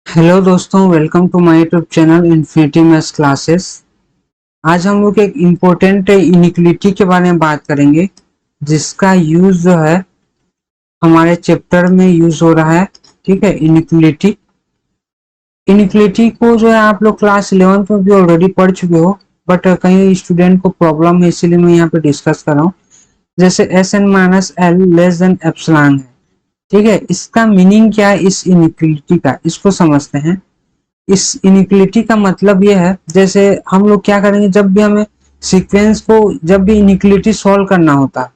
Hello दोस्तों, welcome to my YouTube channel infinity maths classes. आज हम लोग एक इम्पोर्टेंट इनिक्विलिटी के बारे में बात करेंगे, जिसका यूज जो है हमारे चैप्टर में यूज हो रहा है। ठीक है, इनिक्विलिटी इनिक्विलिटी को जो है आप लोग क्लास 11th में भी ऑलरेडी पढ़ चुके हो, बट कई स्टूडेंट को प्रॉब्लम है, इसीलिए मैं यहाँ पे डिस्कस कर रहा हूँ। जैसे S N minus L less than epsilon है। ठीक है, इसका मीनिंग क्या है इस इनिक्विलिटी का, इसको समझते हैं। इस इनिक्विलिटी का मतलब ये है, जैसे हम लोग क्या करेंगे, जब भी हमें सीक्वेंस को, जब भी इनिक्विलिटी सॉल्व करना होता है,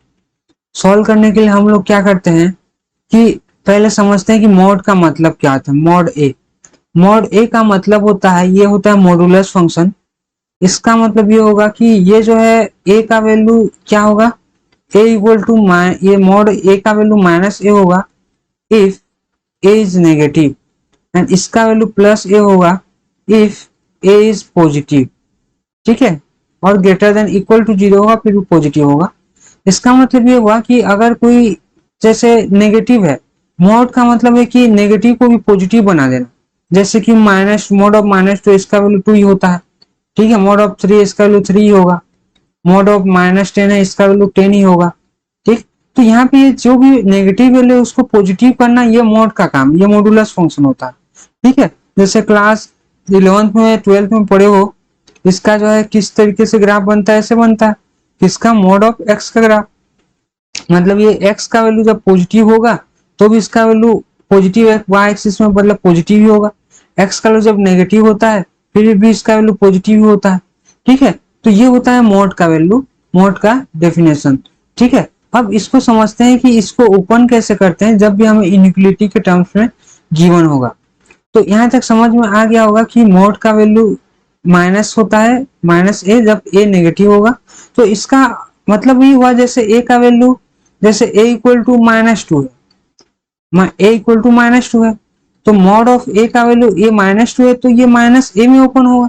सॉल्व करने के लिए हम लोग क्या करते हैं कि पहले समझते हैं कि मॉड का मतलब क्या होता है। मॉड ए का मतलब होता है, ये होता है मॉडुलस फंक्शन। इसका मतलब ये होगा कि ये जो है ए का वैल्यू क्या होगा, ए इक्वल टू ये मॉड ए का वैल्यू माइनस ए होगा if A is negative, and इसका वैल्यू प्लस ए होगा इफ ए इज पॉजिटिव। ठीक है, और greater than equal to zero होगा, फिर भी पॉजिटिव होगा। इसका मतलब ये हुआ कि अगर कोई जैसे नेगेटिव है, मॉड का मतलब है कि नेगेटिव को भी पॉजिटिव बना देना। जैसे कि माइनस मॉड ऑफ -2 इसका वैल्यू 2 ही होता है। ठीक है, मॉड ऑफ 3 इसका वैल्यू 3 ही होगा। मॉड ऑफ -10 है, इसका वैल्यू 10 ही होगा। ठीक, तो यहाँ पे ये जो भी नेगेटिव वैल्यू है उसको पॉजिटिव करना, ये मॉड का काम, ये मॉडुलस फंक्शन होता है। ठीक है, जैसे क्लास 11th में 12th में पढ़े हो, इसका जो है किस तरीके से ग्राफ बनता है, ऐसे बनता है, किसका मॉड ऑफ एक्स का ग्राफ। मतलब ये एक्स का वैल्यू जब पॉजिटिव होगा तो भी इसका वैल्यू पॉजिटिव है, वाई एक्सिस में मतलब पॉजिटिव ही होगा। एक्स का वैल्यू जब नेगेटिव होता है फिर भी इसका वैल्यू पॉजिटिव ही होता है। ठीक है, तो ये होता है मॉड का वैल्यू, मॉड का डेफिनेशन। ठीक है, अब इसको समझते हैं कि इसको ओपन कैसे करते हैं जब भी हमें इनइक्वालिटी के टर्म्स में गिवन होगा। तो यहाँ तक समझ में आ गया होगा कि मॉड का वैल्यू माइनस होता है, माइनस ए, जब ए नेगेटिव होगा। तो इसका मतलब ये हुआ, जैसे ए का वैल्यू, जैसे ए इक्वल टू -2 है, ए इक्वल टू -2 है, तो मॉड ऑफ ए का वैल्यू ए -2 है, तो ये माइनस ए में ओपन होगा।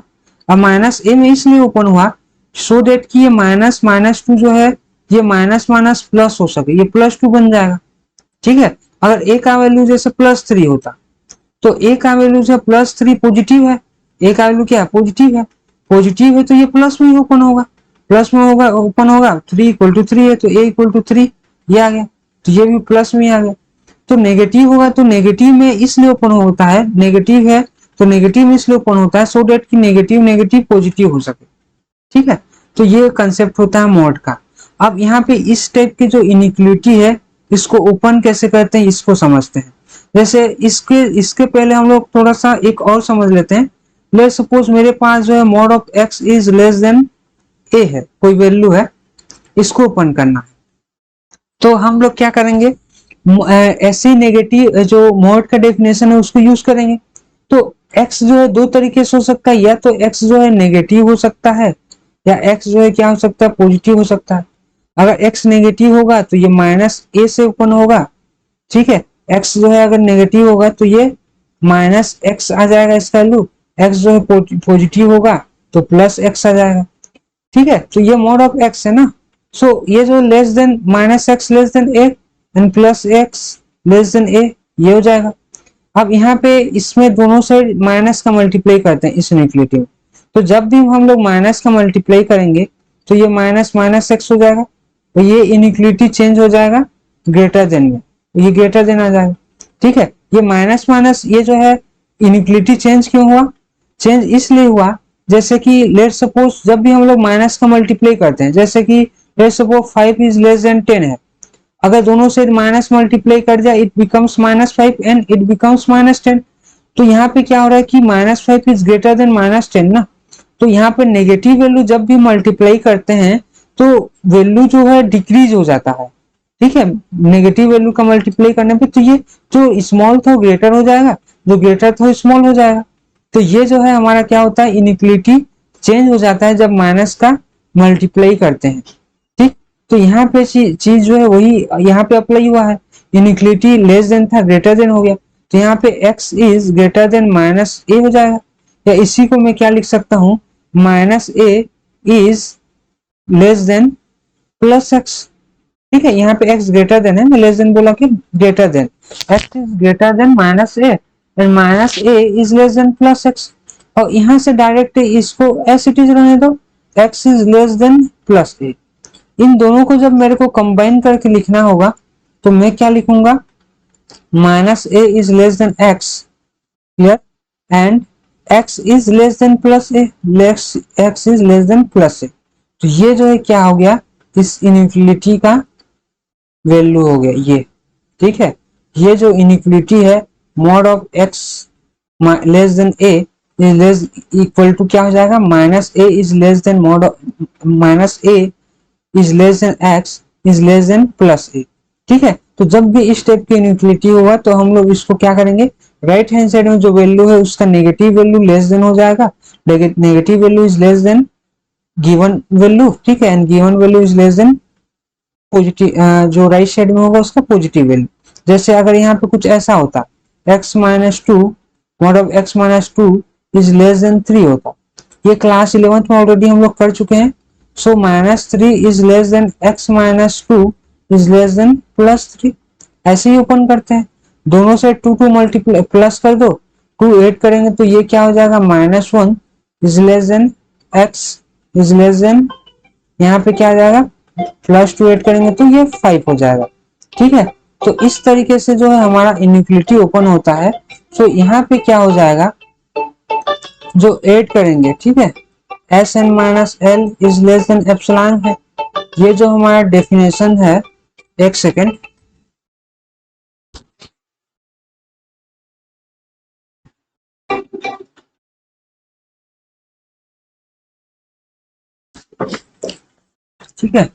अब माइनस ए में इसलिए ओपन हुआ सो देट कि ये माइनस -2 जो है ये माइनस माइनस प्लस हो सके, ये +2 बन जाएगा। ठीक है, अगर ए का वैल्यू जैसे +3 होता तो ए का वैल्यू जो +3 पॉजिटिव है, ए का वैल्यू क्या है, पॉजिटिव है। पॉजिटिव है तो ये प्लस में ही ओपन होगा, प्लस में होगा, ओपन होगा। 3 इक्वल टू 3 है तो ए इक्वल टू 3 ये आ गया, तो ये भी प्लस में आ गया। तो नेगेटिव होगा तो नेगेटिव में इसलिए ओपन होता है, नेगेटिव है तो नेगेटिव में इसलिए ओपन होता है सो डेट कि नेगेटिव नेगेटिव पॉजिटिव हो सके। ठीक है, तो ये कंसेप्ट होता है मॉड का। अब यहाँ पे इस टाइप की जो इनिक्वालिटी है इसको ओपन कैसे करते हैं, इसको समझते हैं। जैसे इसके इसके पहले हम लोग थोड़ा सा एक और समझ लेते हैं। लेट सपोज मेरे पास जो है mod of X is less than A है, कोई वैल्यू है, इसको ओपन करना है। तो हम लोग क्या करेंगे, ऐसे नेगेटिव जो मॉड का डेफिनेशन है उसको यूज करेंगे। तो x जो है दो तरीके से हो सकता है, या तो x जो है नेगेटिव हो सकता है, या x जो है क्या हो सकता है, पॉजिटिव हो सकता है। अगर x नेगेटिव होगा तो ये -a से ओपन होगा। ठीक है, x जो है अगर नेगेटिव होगा तो ये -x आ जाएगा इसका वैल्यू। x जो है पॉजिटिव होगा तो +x आ जाएगा। ठीक है, तो ये मॉड ऑफ x है ना। सो ये जो less than -x less then a and +x less then a, ये हो जाएगा। अब यहाँ पे इसमें दोनों साइड माइनस का मल्टीप्लाई करते हैं इस इनइक्वालिटी में। तो जब भी हम लोग माइनस का मल्टीप्लाई करेंगे तो ये माइनस माइनस एक्स हो जाएगा, तो ये इनइक्वालिटी चेंज हो जाएगा ग्रेटर देन में, ये ग्रेटर देन आ जाएगा। ठीक है, ये माइनस माइनस ये जो है इनइक्वालिटी चेंज क्यों हुआ, चेंज इसलिए हुआ जैसे कि लेट सपोज जब भी हम लोग माइनस का मल्टीप्लाई करते हैं, जैसे कि let suppose 5 is less then 10 है, अगर दोनों से माइनस मल्टीप्लाई कर जाए it becomes -5 and it becomes -10। तो यहाँ पे क्या हो रहा है कि -5 इज ग्रेटर देन -10 ना। तो यहाँ पे नेगेटिव वैल्यू जब भी मल्टीप्लाई करते हैं तो वैल्यू जो है डिक्रीज हो जाता है। ठीक है, नेगेटिव वैल्यू का मल्टीप्लाई करने पे तो ये जो स्मॉल था ग्रेटर हो जाएगा, जो ग्रेटर था स्मॉल हो जाएगा। तो ये जो है हमारा क्या होता है, इनइक्वालिटी चेंज हो जाता है जब माइनस का मल्टीप्लाई करते हैं। ठीक, तो यहाँ पे चीज जो है वही यहाँ पे अप्लाई हुआ है। इनइक्वालिटी लेस देन था ग्रेटर देन हो गया, तो यहाँ पे x is greater than -a हो जाएगा। या इसी को मैं क्या लिख सकता हूँ, -a is less than +x। ठीक है, यहाँ पे x ग्रेटर देन है, मैं लेस देन बोला कि greater than, x is greater than -a and minus A is less than plus x. और यहाँ से डायरेक्ट इसको एस इट इज रहने दो, X is less than plus A. इन दोनों को जब मेरे को कंबाइन करके लिखना होगा तो मैं क्या लिखूंगा, minus A is less than X, clear, and x is less than plus A, x is less than plus A. तो ये जो है क्या हो गया, इस इनइक्वालिटी का वैल्यू हो गया ये, ठीक है। ये जो इनइक्वालिटी है mod of x less than A is less equal to क्या हो जाएगा, minus A is less than mod minus A is less than x is less than plus A, ठीक है। तो जब भी इस टाइप की इनइक्वालिटी होगा तो हम लोग इसको क्या करेंगे, राइट हैंड साइड में जो वैल्यू है उसका नेगेटिव वैल्यू लेस देन हो जाएगा, negative value is less then given value, ठीक है, and given value is less then positive, जो राइट साइड में होगा उसका पॉजिटिव वैल्यू। जैसे अगर यहाँ पे कुछ ऐसा होता x minus two mod of x minus two is less then 3 होता, ये क्लास 11th में ऑलरेडी हम लोग कर चुके हैं। So minus 3 is less than x minus two is less than plus 3, ऐसे ही ओपन करते हैं, दोनों से 2 मल्टीप्लाई प्लस कर दो, 2 ऐड करेंगे तो ये क्या हो जाएगा, minus 1 is less than x is less than, यहाँ पे क्या आ जाएगा, प्लस 2 ऐड करेंगे तो ये 5 हो जाएगा, ठीक है। तो इस तरीके से जो है हमारा इनइक्वालिटी ओपन होता है। तो यहाँ पे क्या हो जाएगा, जो ऐड करेंगे, ठीक है, S N minus L is less than epsilon है, ये जो हमारा डेफिनेशन है, एक सेकेंड, ठीक है,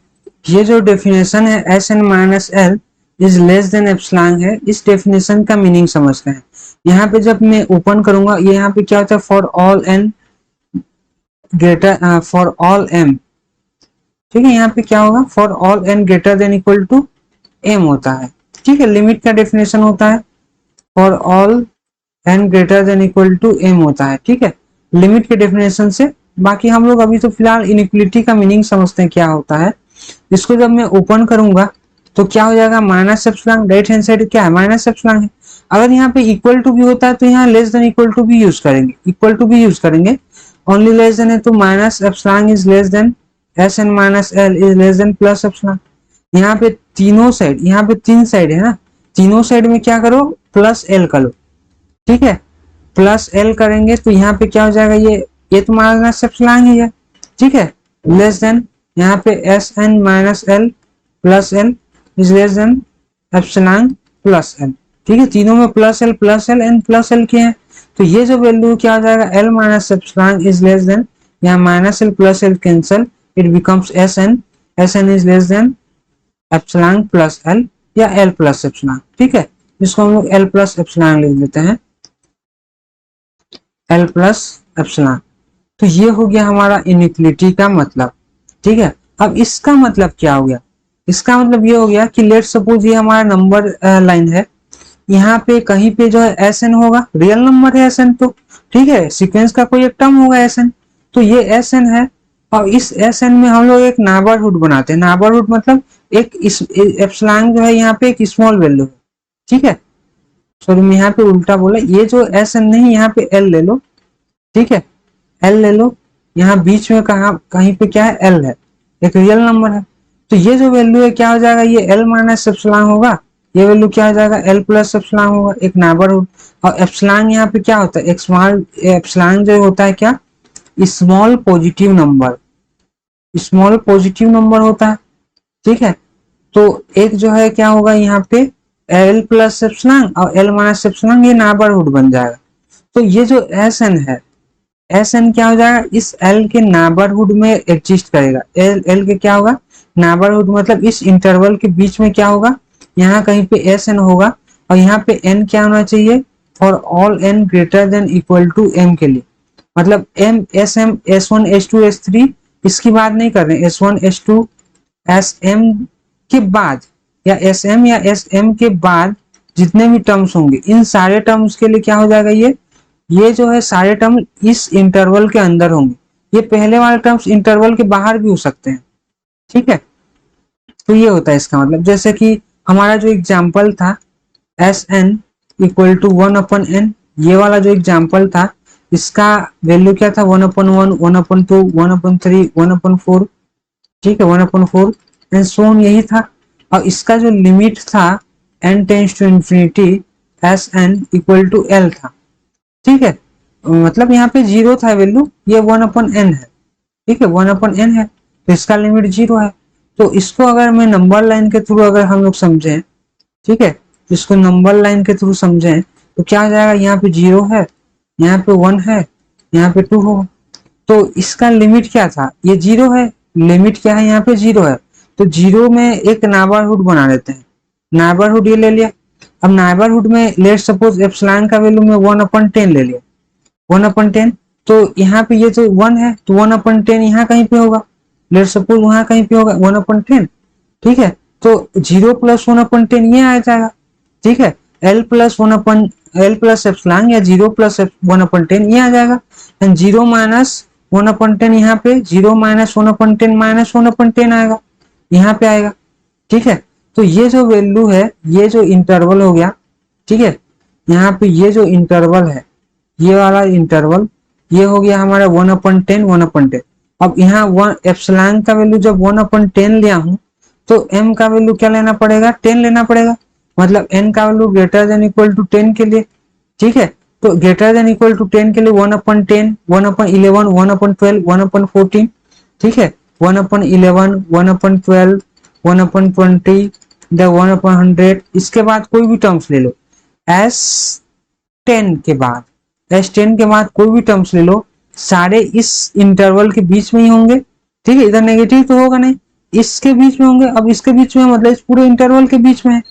ये जो डेफिनेशन है S N minus L is less than epsilon है, इस डेफिनेशन का मीनिंग समझते हैं। यहाँ पे जब मैं ओपन करूंगा, ये यहाँ पे क्या होता है, for all N greater for all M, ठीक है, यहाँ पे क्या होगा, for all N greater than equal to M होता है, ठीक है, लिमिट का डेफिनेशन होता है, for all N greater than equal to M होता है, ठीक है, लिमिट के डेफिनेशन से। बाकी हम लोग अभी तो फिलहाल इनइक्वालिटी का मीनिंग समझते हैं क्या होता है। इसको जब मैं ओपन करूंगा तो क्या हो जाएगा, minus epsilon, right hand side क्या है, माइनस एप्सिलॉन है। अगर यहाँ पे इक्वल टू भी होता है तो यहाँ लेस देन इक्वल टू भी यूज करेंगे, इक्वल टू भी यूज करेंगे, ओनली लेस देन है तो minus epsilon is less than S N minus L is less than plus epsilon. यहाँ पे तीनों साइड, यहाँ पे 3 साइड है ना, तीनों साइड में क्या करो, प्लस एल करो, ठीक है, प्लस एल करेंगे तो यहाँ पे क्या हो जाएगा, ये तो माइनस एप्सिलॉन ही है, ठीक है, लेस देन यहाँ पे S N minus L plus L is less than epsilon plus L, ठीक है, तीनों में plus L and plus L के हैं। तो ये जो वैल्यू क्या हो जाएगा, L minus epsilon is less than, यहाँ minus L plus L cancel, it becomes S N is less than epsilon plus L या एल प्लस एप्सिलॉन, ठीक है, इसको हम लोग एल प्लस एप्सिलॉन लिख देते हैं, एल प्लस एप्सिलॉन। तो ये हो गया हमारा इनइक्वालिटी का मतलब, ठीक है। अब इसका मतलब क्या हो गया, इसका मतलब ये हो गया कि लेट सपोज ये हमारा नंबर लाइन है, यहाँ पे कहीं पे जो है एस एन होगा, रियल नंबर है एस एन, तो ठीक है, सीक्वेंस का कोई एक टर्म होगा एस एन, तो ये एस एन है, और इस एस एन में हम लोग एक नाबरहुड बनाते हैं, नाबरहुड मतलब एक एप्सिलॉन जो है यहाँ पे एक स्मॉल वैल्यू है, ठीक है, सॉरी मैं यहाँ पे उल्टा बोला, ये जो एस एन नहीं, यहाँ पे एल ले लो, ठीक है, एल ले लो, यहाँ बीच में कहा कहीं पे क्या है, एल है, एक रियल नंबर है, तो ये जो वैल्यू है क्या हो जाएगा, ये एल माइनस एप्सिलॉन होगा, ये वैल्यू क्या हो जाएगा, एल प्लस एप्सिलॉन होगा, एक नेबरहुड। और एप्सिलॉन यहाँ पे क्या होता है, एक स्मॉल एप्सिलॉन जो होता है क्या, small positive number, small positive number होता है, ठीक है। तो एक जो है क्या होगा यहाँ पे एल प्लस एप्सिलॉन और एल माइनस एप्सिलॉन, ये नेबरहुड बन जाएगा। तो ये जो एस एन है, एस एन क्या हो जाएगा, इस एल के नेबरहुड में एग्जिस्ट करेगा, एल एल के क्या होगा, नेबरहुड मतलब इस इंटरवल के बीच में क्या होगा, यहाँ कहीं पे एस एन होगा, और यहाँ पे एन क्या होना चाहिए, for all N greater than equal to M के लिए, मतलब M S one S two S three, इसकी बात नहीं कर रहे, S one S two S M के बाद, या एस एम या एस एम के बाद जितने भी टर्म्स होंगे, इन सारे टर्म्स के लिए क्या हो जाएगा, ये जो है सारे टर्म इस इंटरवल के अंदर होंगे, ये पहले वाले टर्म्स इंटरवल के बाहर भी हो सकते हैं, ठीक है। तो ये होता है इसका मतलब, जैसे कि हमारा जो एग्जाम्पल था S N equal to 1/n, ये वाला जो एग्जाम्पल था इसका वैल्यू क्या था 1/1, 1/2, 1/3, 1/4, ठीक है 1/4 एंड सो ऑन यही था। और इसका जो लिमिट था n tends to infinity S N equal to L था, ठीक है। मतलब यहाँ पे जीरो था वैल्यू, ये 1/n है, ठीक है 1/n है, तो इसका लिमिट जीरो है। तो इसको अगर मैं नंबर लाइन के थ्रू अगर हम लोग समझें, ठीक है, इसको नंबर लाइन के थ्रू समझें तो क्या आ जाएगा, यहाँ पे जीरो है, यहाँ पे 1 है, यहाँ पे 2 होगा। तो इसका लिमिट क्या था, ये जीरो है, लिमिट क्या है यहाँ पे जीरो है। तो जीरो में एक नाइबरहुड बना लेते हैं, नाइबरहुड ये ले लिया। अब नाइबरहुड में लेट सपोज एप्सिलॉन का वैल्यू में 1/10 ले लिया, 1/10। तो यहाँ पे ये जो 1 है तो 1/10 यहाँ कहीं पे होगा, लेट सपोज वहां कहीं पे होगा 1/10, ठीक है। तो 0 + 1/10 ये आ जाएगा, ठीक है। L प्लस एप्सिलॉन या 0 + 1/10 ये आ जाएगा। एंड 0 - 1/10 यहाँ पे 0 - 1/10 - 1/10 आएगा, यहाँ पे आएगा, ठीक है। तो ये जो वैल्यू है, ये जो इंटरवल हो गया, ठीक है, यहाँ पे ये जो इंटरवल है, ये वाला इंटरवल ये हो गया हमारा 1/10, 1/10। अब यहाँ एप्सिलॉन का वैल्यू जब 1/10 लिया हूं तो m का वैल्यू क्या लेना पड़ेगा, 10 लेना पड़ेगा। मतलब n का value greater than equal to 10 के लिए, ठीक है। तो ग्रेटर देन इक्वल टू 10 के लिए 1/10, 1/11, 1/12, 1/14, ठीक है, 1/11, 1/12, 1/20, 1/100। इसके बाद कोई भी टर्म्स ले लो, S10 के बाद, S10 के बाद कोई भी टर्म्स ले लो, सारे इस इंटरवल के बीच में ही होंगे, ठीक है। इधर नेगेटिव तो होगा नहीं, इसके बीच में होंगे। अब इसके बीच में मतलब इस पूरे इंटरवल के बीच में है,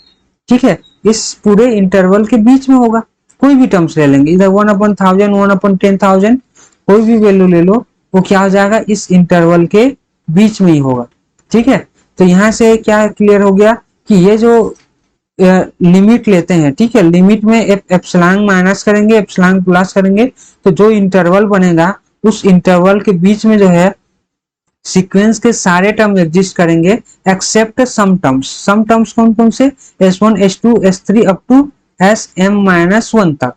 ठीक है, इस पूरे इंटरवल के बीच में होगा। कोई भी टर्म्स ले लेंगे, इधर 1/1000, 1/10,000, कोई भी वैल्यू ले लो, वो क्या हो जाएगा, इस इंटरवल के बीच में ही होगा, ठीक है। तो यहां से क्या क्लियर हो गया कि ये जो लिमिट लेते हैं, ठीक है, लिमिट में एप्सिलॉन माइनस करेंगे, एप्सिलॉन प्लस करेंगे, तो जो इंटरवल बनेगा उस इंटरवल के बीच में जो है सीक्वेंस के सारे टर्म एग्जिस्ट करेंगे except some terms. Some terms कौन कौन से, S1, S2, S3 up to Sm-1 तक,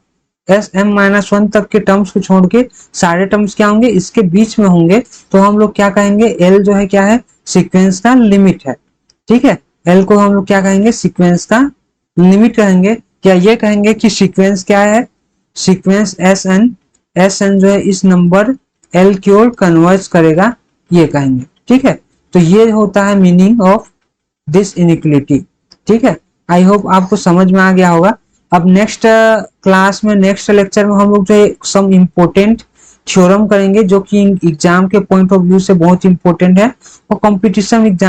Sm-1 तक के टर्म्स को छोड़ के सारे टर्म्स क्या होंगे, इसके बीच में होंगे। तो हम लोग क्या कहेंगे, L जो है क्या है, सीक्वेंस का लिमिट है, ठीक है। L को हम लोग क्या कहेंगे, सीक्वेंस का लिमिट कहेंगे। क्या ये कहेंगे कि सीक्वेंस क्या है, सीक्वेंस Sn जो है इस नंबर L की ओर कन्वर्ज करेगा, ये कहेंगे, ठीक है। तो ये होता है मीनिंग ऑफ दिस इनइक्वालिटी, ठीक है। आई होप आपको समझ में आ गया होगा। अब नेक्स्ट क्लास में, नेक्स्ट लेक्चर में हम लोग जो है सम इम्पोर्टेंट थ्योरम करेंगे जो कि एग्जाम के पॉइंट ऑफ व्यू से बहुत इंपॉर्टेंट है और कंपटीशन एग्जाम